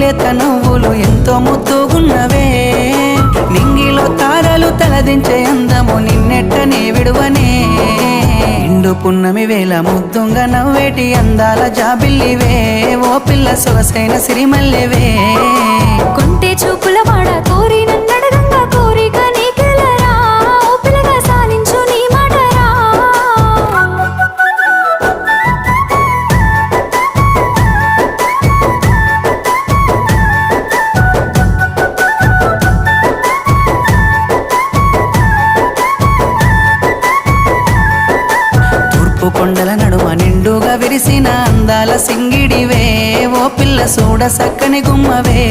లేత నువ్వులు ఎంతో ముద్దుగున్నవే నింగిలో తారలు తలదించే అందము నిన్నెట్టనే విడువనే ఇండు పున్నమి వేళ ముద్దుంగా నవ్వేటి అందాల జాబిల్లివే ఓ పిల్ల సొగసైన సిరిమల్లెవే కొంటే చూపుల వాడ కోరి నన్నడగంగా కోరిక నీకెలరా ఓ పిల్లగా సాలించు నీ మాటరా తూర్పు కొండల నడుమ నిండుగా విరిసిన అందాల సింగిడివే ఓ పిల్ల సూడ సక్కని గుమ్మవే